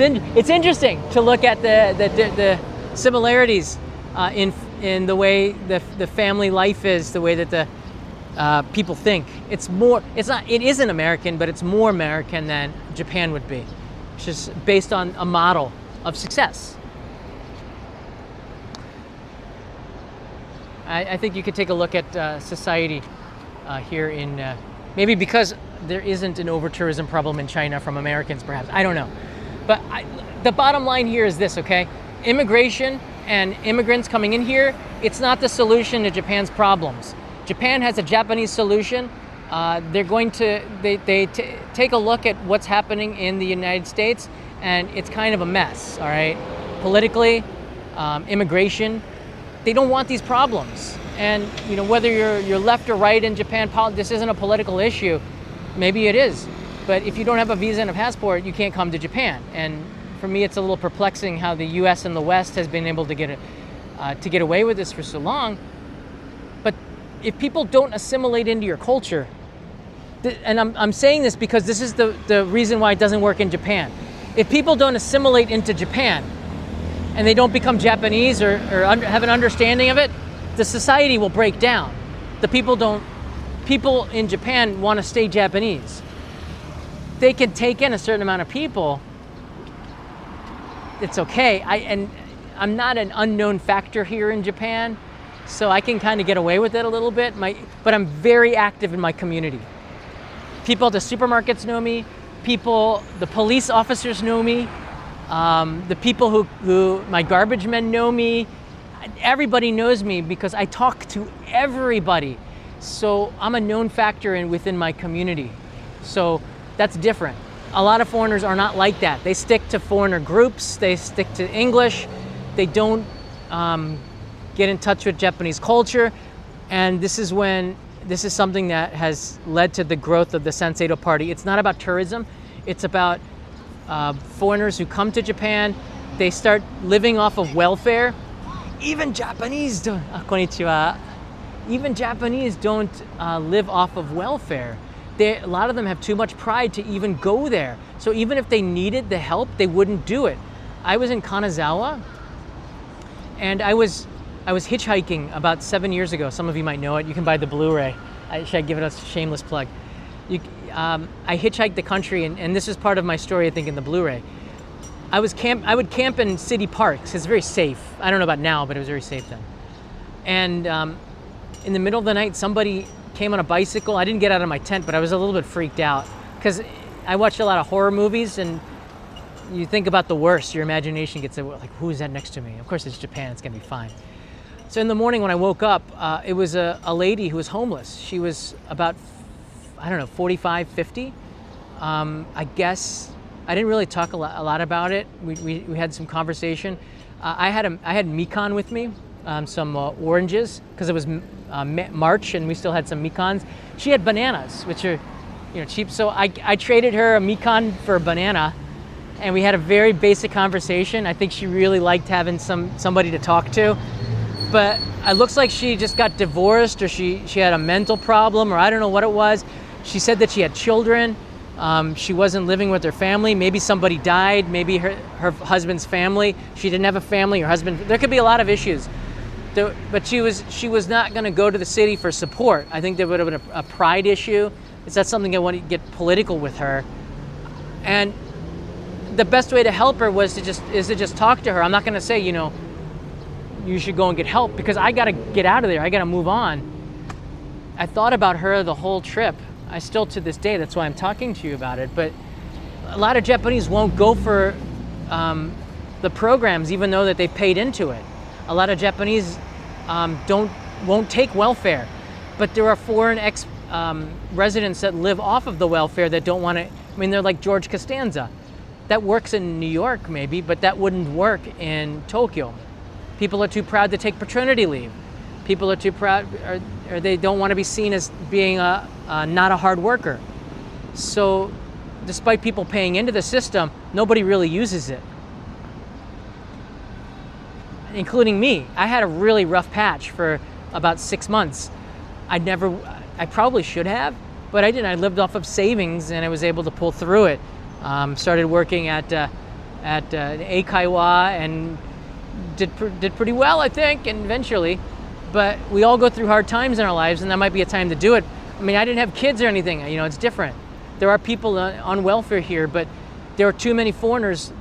interesting to look at the similarities in the way the family life is, the way that the people think. It isn't American, but it's more American than Japan would be. It's just based on a model of success. I think you could take a look at society here in, maybe because there isn't an over-tourism problem in China from Americans, perhaps. I don't know. But the bottom line here is this, okay? Immigration and immigrants coming in here, it's not the solution to Japan's problems. Japan has a Japanese solution. They're going to take a look at what's happening in the United States, and it's kind of a mess, all right? Politically, immigration, they don't want these problems. And whether you're left or right in Japan, this isn't a political issue. Maybe it is, but if you don't have a visa and a passport, you can't come to Japan. And for me, it's a little perplexing how the U.S. and the West has been able to get away with this for so long. But if people don't assimilate into your culture, and I'm saying this because this is the reason why it doesn't work in Japan. If people don't assimilate into Japan, and they don't become Japanese or have an understanding of it, the society will break down. People in Japan want to stay Japanese. They can take in a certain amount of people. It's okay. I'm not an unknown factor here in Japan, so I can kind of get away with it a little bit. But I'm very active in my community. People at the supermarkets know me. The police officers know me. The people who my garbage men know me. Everybody knows me because I talk to everybody. So I'm a known factor within my community. So that's different. A lot of foreigners are not like that. They stick to foreigner groups. They stick to English. They don't get in touch with Japanese culture. And this is something that has led to the growth of the Senseido Party. It's not about tourism. It's about foreigners who come to Japan. They start living off of welfare. Even Japanese don't. Konnichiwa. Even Japanese don't live off of welfare. A lot of them have too much pride to even go there. So even if they needed the help, they wouldn't do it. I was in Kanazawa, and I was hitchhiking about 7 years ago. Some of you might know it. You can buy the Blu-ray. Should I give it a shameless plug? I hitchhiked the country, and this is part of my story, I think, in the Blu-ray. I would camp in city parks. It's very safe. I don't know about now, but it was very safe then. And in the middle of the night, somebody came on a bicycle. I didn't get out of my tent, but I was a little bit freaked out because I watch a lot of horror movies, and you think about the worst. Your imagination gets like, who is that next to me? Of course, it's Japan. It's going to be fine. So in the morning when I woke up, it was a lady who was homeless. She was about, I don't know, 45, 50. I guess I didn't really talk a lot about it. We had some conversation. I had mikan with me, some oranges, because it was March and we still had some mikans. She had bananas, which are, cheap. So I traded her a mikan for a banana, and we had a very basic conversation. I think she really liked having somebody to talk to. But it looks like she just got divorced, or she had a mental problem, or I don't know what it was. She said that she had children. She wasn't living with her family. Maybe somebody died. Maybe her husband's family. She didn't have a family. Her husband. There could be a lot of issues. But she was not going to go to the city for support. I think there would have been a pride issue. Is that something I want to get political with her? And the best way to help her was to just talk to her. I'm not going to say, you should go and get help, because I got to get out of there. I got to move on. I thought about her the whole trip. I still, to this day, that's why I'm talking to you about it. But a lot of Japanese won't go for the programs, even though that they paid into it. A lot of Japanese won't take welfare. But there are foreign residents that live off of the welfare that don't want to. I mean, they're like George Costanza. That works in New York, maybe, but that wouldn't work in Tokyo. People are too proud to take paternity leave. People are too proud, or they don't want to be seen as being not a hard worker. So despite people paying into the system, nobody really uses it, including me. I had a really rough patch for about 6 months. I probably should have, but I didn't. I lived off of savings, and I was able to pull through it. Started working at Eikaiwa and did pretty well, I think, and eventually. But we all go through hard times in our lives, and that might be a time to do it. I mean, I didn't have kids or anything. It's different. There are people on welfare here, but there are too many foreigners,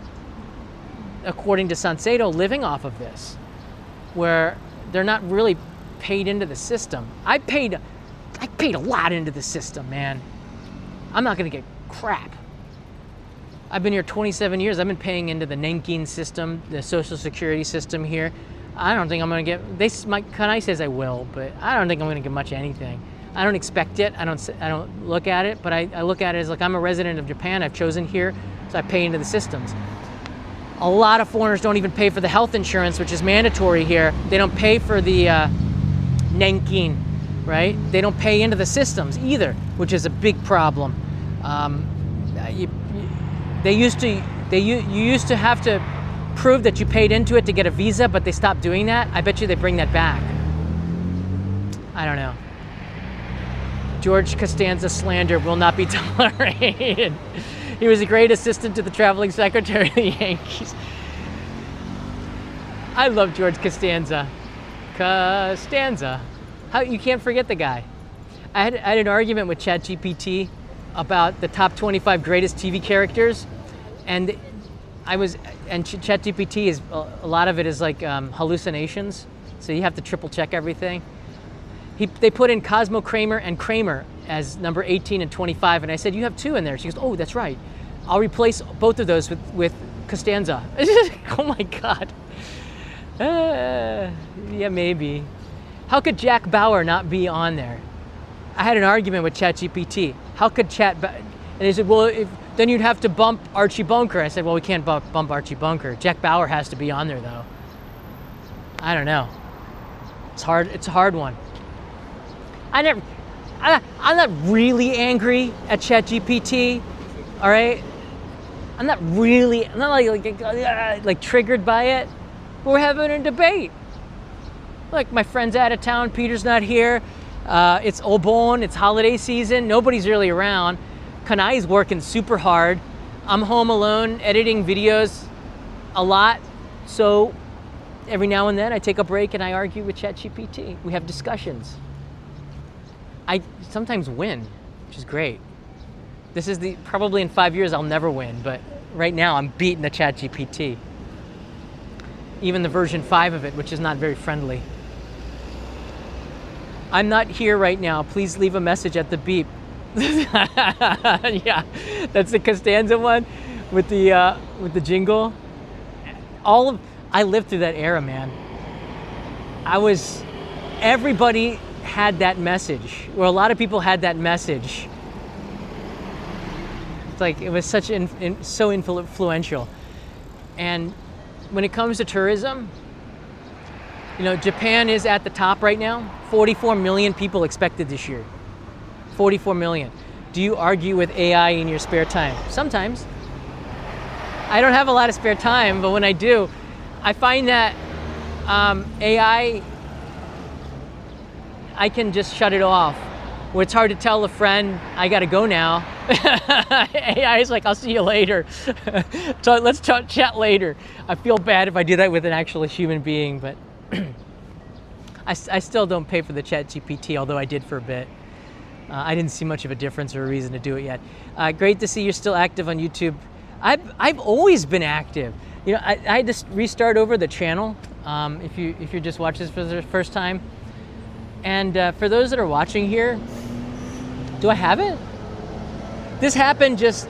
according to Sanseido, living off of this, where they're not really paid into the system. I paid a lot into the system, man. I'm not going to get crap. I've been here 27 years. I've been paying into the Nenkin system, the Social Security system here. I don't think I'm going to get. Kanai says I will, but I don't think I'm going to get much anything. I don't expect it. I don't look at it, but I look at it as like, I'm a resident of Japan. I've chosen here, so I pay into the systems. A lot of foreigners don't even pay for the health insurance, which is mandatory here. They don't pay for the Nenkin, right? They don't pay into the systems either, which is a big problem. You used to have to prove that you paid into it to get a visa, but they stopped doing that. I bet you they bring that back. I don't know. George Costanza slander will not be tolerated. He was a great assistant to the traveling secretary of the Yankees. I love George Costanza. How you can't forget the guy. I had an argument with ChatGPT about the top 25 greatest TV characters, and ChatGPT is a lot of it is like hallucinations, so you have to triple check everything. They put in Cosmo Kramer and Kramer as number 18 and 25, and I said, you have two in there. She goes, oh, that's right. I'll replace both of those with Costanza. Oh my God. Yeah, maybe. How could Jack Bauer not be on there? I had an argument with ChatGPT. How could and they said, well, then you'd have to bump Archie Bunker. I said, well, we can't bump Archie Bunker. Jack Bauer has to be on there, though. I don't know. It's hard. It's a hard one. I'm not really angry at ChatGPT, all right? I'm not like triggered by it. But we're having a debate. Like, my friend's out of town. Peter's not here. It's Obon. It's holiday season. Nobody's really around. Kanai's working super hard. I'm home alone editing videos a lot. So every now and then I take a break and I argue with ChatGPT. We have discussions. I sometimes win, which is great. This is probably in 5 years I'll never win, but right now I'm beating the ChatGPT. Even the version 5 of it, which is not very friendly. I'm not here right now. Please leave a message at the beep. Yeah, that's the Costanza one with the jingle. I lived through that era, man. Everybody had that message, or a lot of people had that message. It's like it was so influential. And when it comes to tourism, Japan is at the top right now. 44 million people expected this year. 44 million. Do you argue with AI in your spare time? Sometimes. I don't have a lot of spare time, but when I do, I find that AI, I can just shut it off. Where it's hard to tell a friend, I gotta go now. AI is like, I'll see you later. Let's chat later. I feel bad if I do that with an actual human being, but I still don't pay for the ChatGPT, although I did for a bit. I didn't see much of a difference or a reason to do it yet. Great to see you're still active on YouTube. I've always been active. I had to restart over the channel. If you're just watching this for the first time, and for those that are watching here, do I have it? This happened just.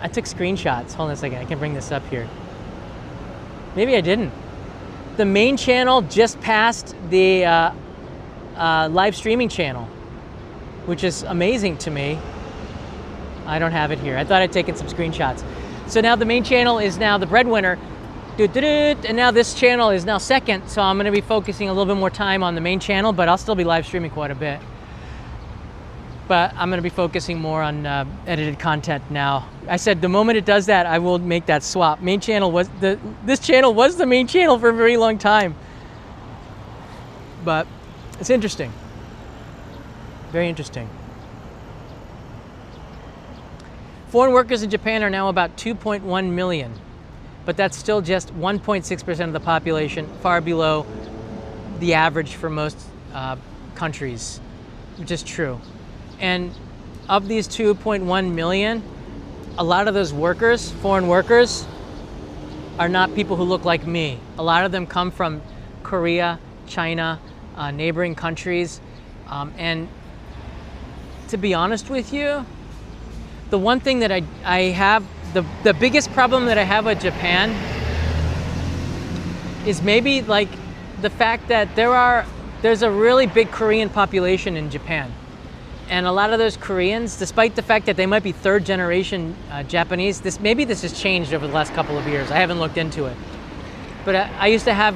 I took screenshots. Hold on a second. I can bring this up here. Maybe I didn't. The main channel just passed the live streaming channel, which is amazing to me. I don't have it here. I thought I'd taken some screenshots. So now the main channel is now the breadwinner, and now this channel is now second. So I'm going to be focusing a little bit more time on the main channel, but I'll still be live streaming quite a bit. But I'm going to be focusing more on edited content now. I said the moment it does that, I will make that swap. This channel was the main channel for a very long time. But it's interesting. Very interesting. Foreign workers in Japan are now about 2.1 million, but that's still just 1.6% of the population, far below the average for most countries, which is true. And of these 2.1 million, a lot of those workers, foreign workers, are not people who look like me. A lot of them come from Korea, China, neighboring countries. And to be honest with you, the one thing that I have, the biggest problem that I have with Japan is maybe like the fact that there's a really big Korean population in Japan. And a lot of those Koreans, despite the fact that they might be third generation Japanese, this has changed over the last couple of years. I haven't looked into it. But I used to have,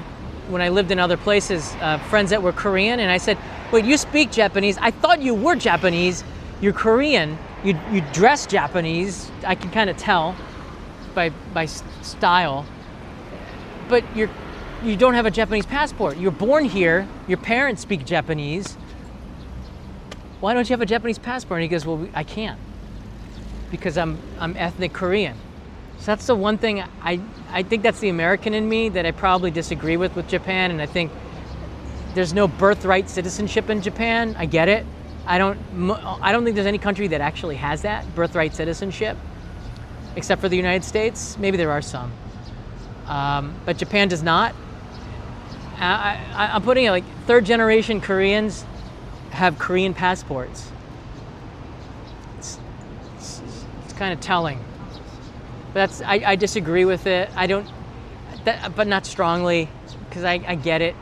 when I lived in other places, friends that were Korean, and I said, wait, you speak Japanese? I thought you were Japanese. You're Korean. You dress Japanese. I can kind of tell by style. But you don't have a Japanese passport. You're born here. Your parents speak Japanese. Why don't you have a Japanese passport? And he goes, well, I can't, because I'm ethnic Korean. So that's the one thing I think that's the American in me that I probably disagree with Japan. And I think there's no birthright citizenship in Japan. I get it. I don't think there's any country that actually has that birthright citizenship, except for the United States. Maybe there are some, but Japan does not. I'm putting it like third generation Koreans have Korean passports. It's kind of telling. But I disagree with it. But not strongly, because I get it.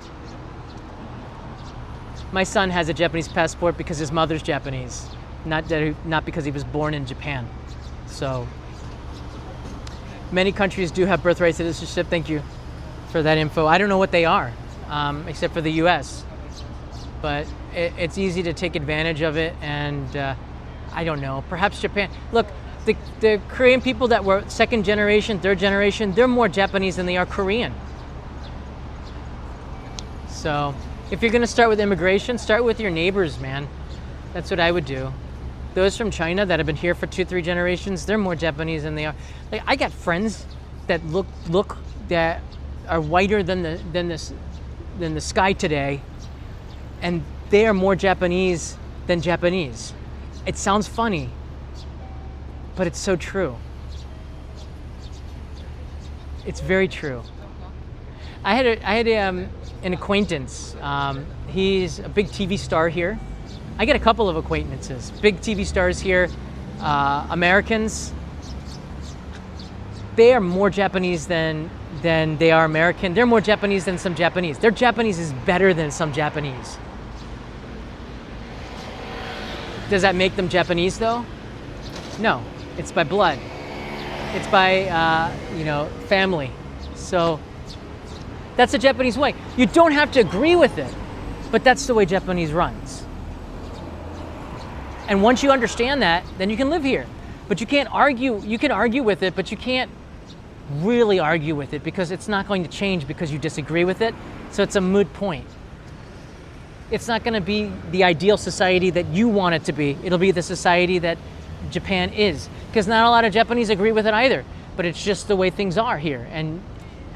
My son has a Japanese passport because his mother's Japanese, not because he was born in Japan. So many countries do have birthright citizenship. Thank you for that info. I don't know what they are, except for the U.S. But it's easy to take advantage of it, and I don't know. Perhaps Japan. Look, the Korean people that were second generation, third generation, they're more Japanese than they are Korean. So if you're going to start with immigration, start with your neighbors, man. That's what I would do. Those from China that have been here for 2-3 generations, they're more Japanese than they are. Like, I got friends that look that are whiter than the sky today, and they are more Japanese than Japanese. It sounds funny, but it's so true. It's very true. I had an acquaintance. He's a big TV star here. I get a couple of acquaintances, big TV stars here, Americans. They are more Japanese than they are American. They're more Japanese than some Japanese. Their Japanese is better than some Japanese. Does that make them Japanese though? No, it's by blood. It's by, family. So that's the Japanese way. You don't have to agree with it, but that's the way Japanese runs. And once you understand that, then you can live here. But you can't argue, you can argue with it, but you can't really argue with it because it's not going to change because you disagree with it. So it's a moot point. It's not going to be the ideal society that you want it to be. It'll be the society that Japan is. Because not a lot of Japanese agree with it either, but it's just the way things are here. And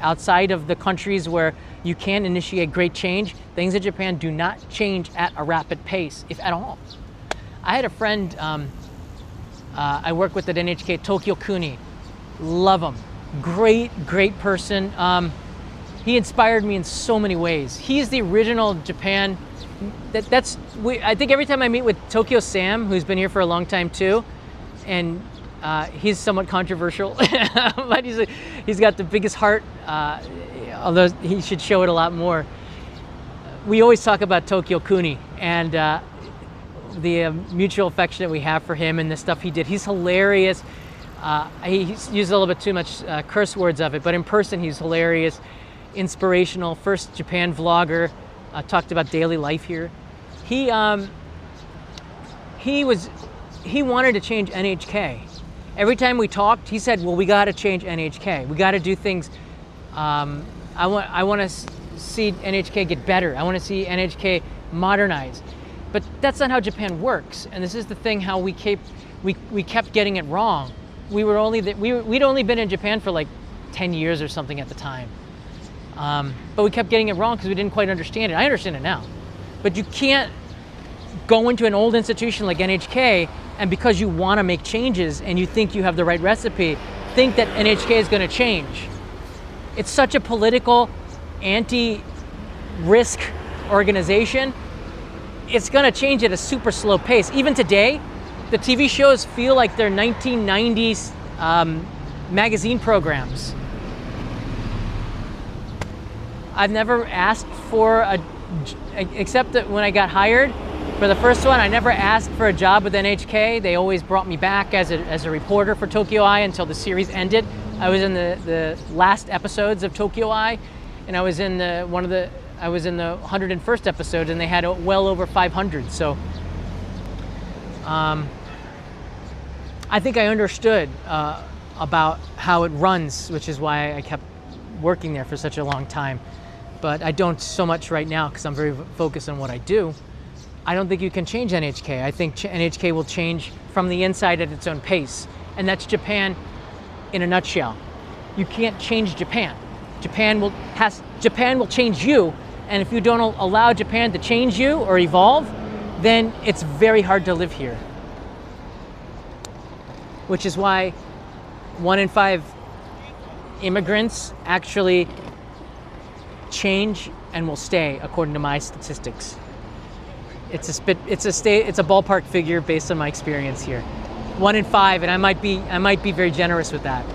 outside of the countries where you can initiate great change, things in Japan do not change at a rapid pace, if at all. I had a friend I work with at NHK, Tokyo Kuni. Love him. Great person. He inspired me in so many ways. He's the original Japan. I think every time I meet with Tokyo Sam, who's been here for a long time too, and he's somewhat controversial, but he's got the biggest heart, although he should show it a lot more. We always talk about Tokyo Kuni and the mutual affection that we have for him and the stuff he did. He's hilarious. He used a little bit too much curse words of it, but in person he's hilarious, inspirational, first Japan vlogger, talked about daily life here. He wanted to change NHK. Every time we talked, he said, well, we got to change NHK. We got to do things. I want to see NHK get better. I want to see NHK modernize. But that's not how Japan works. And this is the thing, how we kept getting it wrong. We'd only been in Japan for like 10 years or something at the time. But we kept getting it wrong because we didn't quite understand it. I understand it now. But you can't go into an old institution like NHK and because you want to make changes and you think you have the right recipe, think that NHK is going to change. It's such a political, anti-risk organization. It's going to change at a super slow pace. Even today, the TV shows feel like they're 1990s magazine programs. I've never asked for except that when I got hired for the first one, I never asked for a job with NHK. They always brought me back as a reporter for Tokyo Eye until the series ended. I was in the last episodes of Tokyo Eye, and I was in the 101st episode, and they had well over 500. So I think I understood about how it runs, which is why I kept working there for such a long time. But I don't so much right now because I'm very focused on what I do. I don't think you can change NHK. I think NHK will change from the inside at its own pace. And that's Japan in a nutshell. You can't change Japan. Japan will change you. And if you don't allow Japan to change you or evolve, then it's very hard to live here. Which is why 1 in 5 immigrants actually change and will stay, according to my statistics. It's a ballpark figure based on my experience here. 1 in 5, and I might be very generous with that.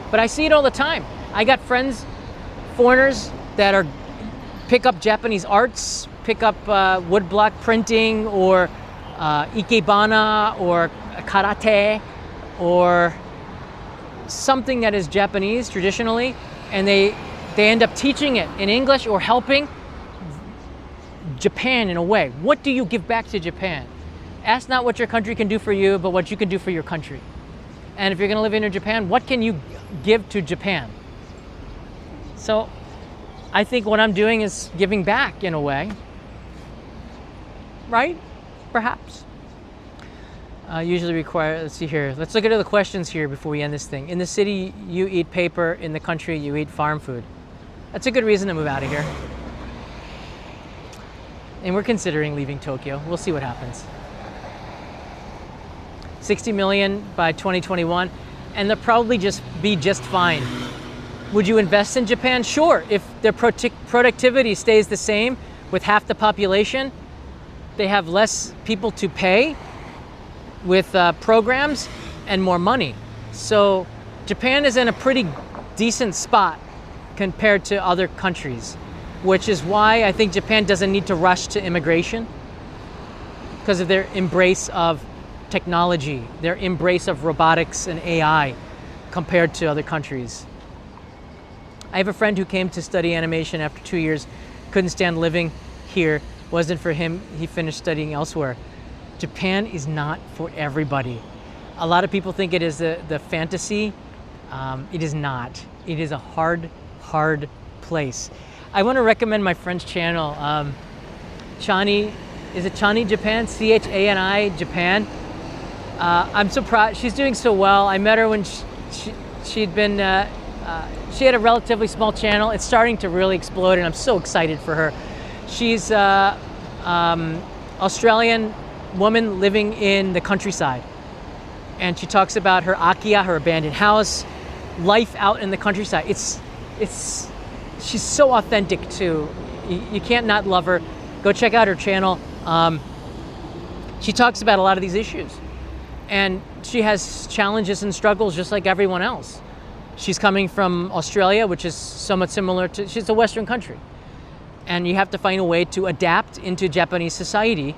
But I see it all the time. I got friends, foreigners, that pick up Japanese arts, pick up woodblock printing, or ikebana, or karate, or something that is Japanese traditionally, and they end up teaching it in English or helping Japan in a way. What do you give back to Japan? Ask not what your country can do for you, but what you can do for your country. And if you're going to live in Japan, what can you give to Japan? So I think what I'm doing is giving back in a way. Right? Perhaps. Usually require, let's see here. Let's look at the questions here before we end this thing. In the city, you eat paper. In the country, you eat farm food. That's a good reason to move out of here. And we're considering leaving Tokyo. We'll see what happens. 60 million by 2021, and they'll probably just be just fine. Would you invest in Japan? Sure. If their productivity stays the same with half the population, they have less people to pay with programs and more money. So Japan is in a pretty decent spot compared to other countries, which is why I think Japan doesn't need to rush to immigration, because of their embrace of technology, their embrace of robotics and AI compared to other countries. I have a friend who came to study animation after 2 years, couldn't stand living here. Wasn't for him, he finished studying elsewhere. Japan is not for everybody. A lot of people think it is the fantasy. It is not. It is a hard place. I want to recommend my friend's channel, Chani, is it Chani Japan? C-H-A-N-I Japan. I'm surprised, she's doing so well. I met her when she'd been, she had a relatively small channel. It's starting to really explode and I'm so excited for her. She's Australian woman living in the countryside. And she talks about her akiya, her abandoned house, life out in the countryside. She's so authentic too. You can't not love her. Go check out her channel. She talks about a lot of these issues. And she has challenges and struggles just like everyone else. She's coming from Australia, which is somewhat similar to, she's a Western country. And you have to find a way to adapt into Japanese society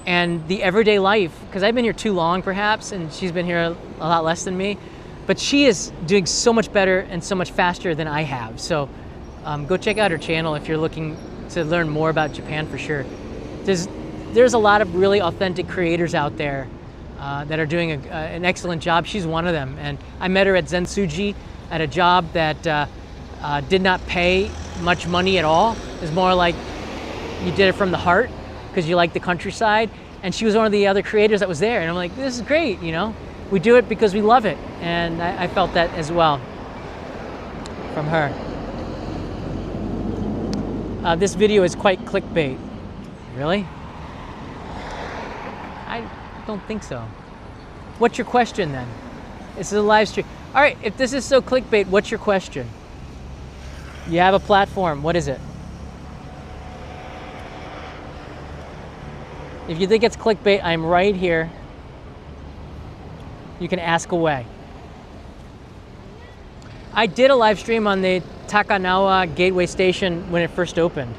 and the everyday life, because I've been here too long perhaps, and she's been here a lot less than me, but she is doing so much better and so much faster than I have. So go check out her channel if you're looking to learn more about Japan for sure. There's a lot of really authentic creators out there that are doing an excellent job. She's one of them. And I met her at Zensuji at a job that did not pay much money at all. It was more like you did it from the heart because you like the countryside. And she was one of the other creators that was there. And I'm like, this is great, you know? We do it because we love it. And I felt that as well from her. This video is quite clickbait. Really? I don't think so. What's your question then? This is a live stream. All right, if this is so clickbait, what's your question? You have a platform, what is it? If you think it's clickbait, I'm right here. You can ask away. I did a live stream on the Takanawa Gateway Station when it first opened.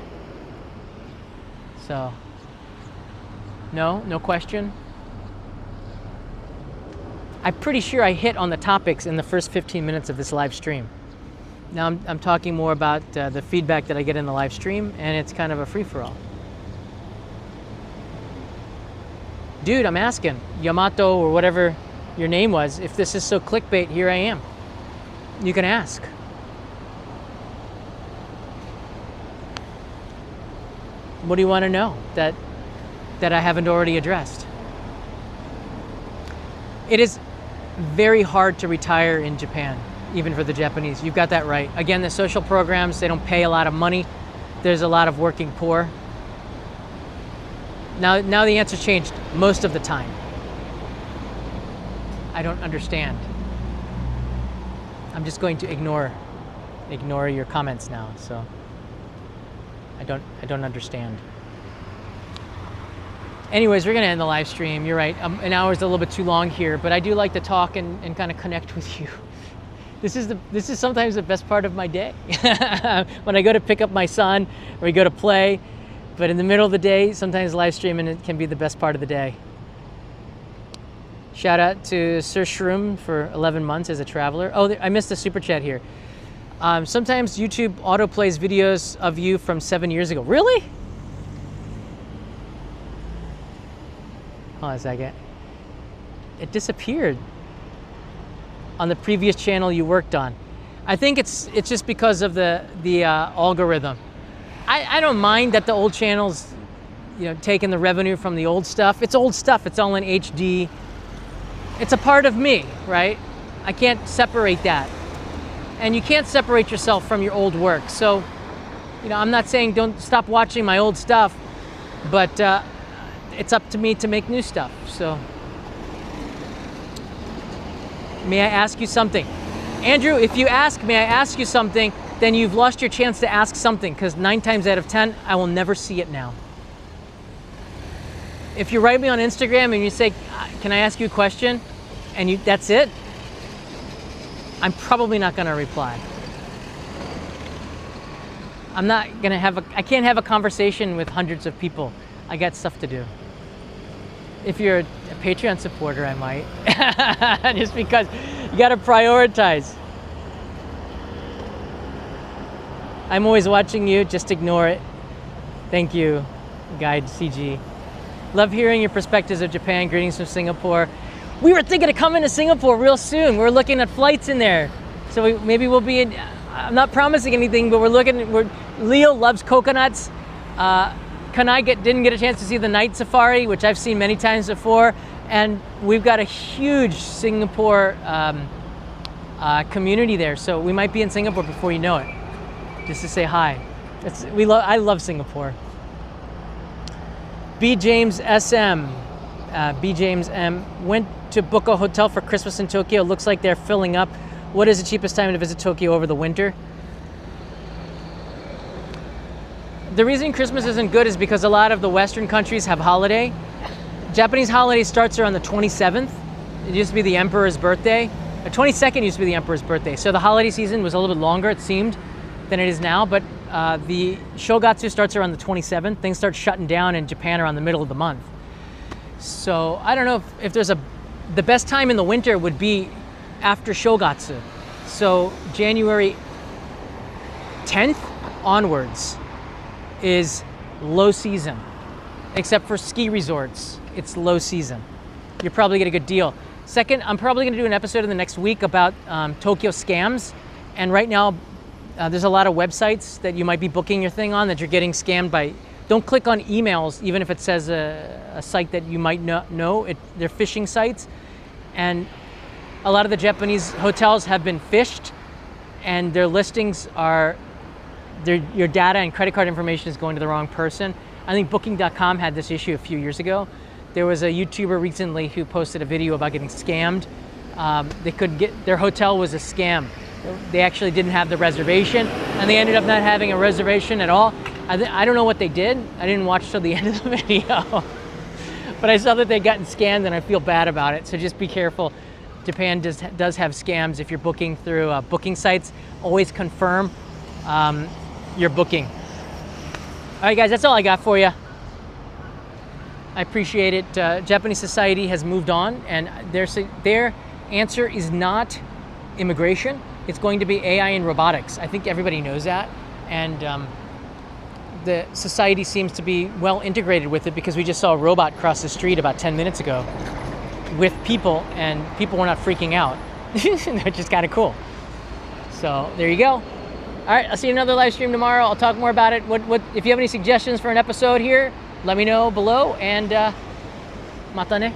So, no question? I'm pretty sure I hit on the topics in the first 15 minutes of this live stream. Now I'm talking more about the feedback that I get in the live stream, and it's kind of a free-for-all. Dude, I'm asking, Yamato or whatever your name was, if this is so clickbait, here I am. You can ask. What do you want to know that I haven't already addressed? It is very hard to retire in Japan, even for the Japanese. You've got that right. Again, the social programs, they don't pay a lot of money. There's a lot of working poor. Now the answer changed most of the time. I don't understand. I'm just going to ignore your comments now. So I don't understand. Anyways, we're gonna end the live stream. You're right, an hour is a little bit too long here, but I do like to talk and kind of connect with you. This is sometimes the best part of my day. When I go to pick up my son or we go to play, but in the middle of the day, sometimes live streaming it can be the best part of the day. Shout out to Sir Shroom for 11 months as a traveler. Oh, I missed a super chat here. Sometimes YouTube autoplays videos of you from 7 years ago. Really? Hold on a second. It disappeared on the previous channel you worked on. I think it's just because of the algorithm. I don't mind that the old channels, you know, taking the revenue from the old stuff. It's old stuff. It's all in HD. It's a part of me, right? I can't separate that. And you can't separate yourself from your old work. So, you know, I'm not saying don't stop watching my old stuff, but it's up to me to make new stuff. So, may I ask you something? Andrew, if you ask, may I ask you something, then you've lost your chance to ask something, because 9 times out of 10, I will never see it now. If you write me on Instagram and you say, can I ask you a question? And that's it, I'm probably not gonna reply. I can't have a conversation with hundreds of people. I got stuff to do. If you're a Patreon supporter, I might. Just because you gotta prioritize. I'm always watching you, just ignore it. Thank you, Guide CG. Love hearing your perspectives of Japan. Greetings from Singapore. We were thinking of coming to Singapore real soon. We're looking at flights in there. So maybe we'll be in, I'm not promising anything, but Leo loves coconuts. Kanai didn't get a chance to see the night safari, which I've seen many times before. And we've got a huge Singapore community there. So we might be in Singapore before you know it, just to say hi. I love Singapore. B. James SM, B. James M. Went to book a hotel for Christmas in Tokyo. Looks like they're filling up. What is the cheapest time to visit Tokyo over the winter? The reason Christmas isn't good is because a lot of the Western countries have holiday. Japanese holiday starts around the 27th. It used to be the Emperor's birthday. The 22nd used to be the Emperor's birthday. So the holiday season was a little bit longer, it seemed, than it is now. But the Shogatsu starts around the 27th. Things start shutting down in Japan around the middle of the month. So I don't know if there's the best time in the winter would be after Shogatsu. So January 10th onwards is low season. Except for ski resorts, it's low season. You'll probably get a good deal. Second, I'm probably gonna do an episode in the next week about Tokyo scams. And right now, there's a lot of websites that you might be booking your thing on that you're getting scammed by. Don't click on emails, even if it says a site that you might not know. They're phishing sites. And a lot of the Japanese hotels have been phished, and their listings are, your data and credit card information is going to the wrong person. I think Booking.com had this issue a few years ago. There was a YouTuber recently who posted a video about getting scammed. Their hotel was a scam. They actually didn't have the reservation, and they ended up not having a reservation at all. I don't know what they did. I didn't watch till the end of the video. But I saw that they'd gotten scammed, and I feel bad about it. So just be careful. Japan does have scams. If you're booking through booking sites, always confirm your booking. All right, guys, that's all I got for you. I appreciate it. Japanese society has moved on, and their answer is not immigration. It's going to be AI and robotics. I think everybody knows that. And the society seems to be well integrated with it, because we just saw a robot cross the street about 10 minutes ago with people, and people were not freaking out, which is kind of cool. So there you go. All right, I'll see you in another live stream tomorrow. I'll talk more about it. If you have any suggestions for an episode here, let me know below, and mata ne.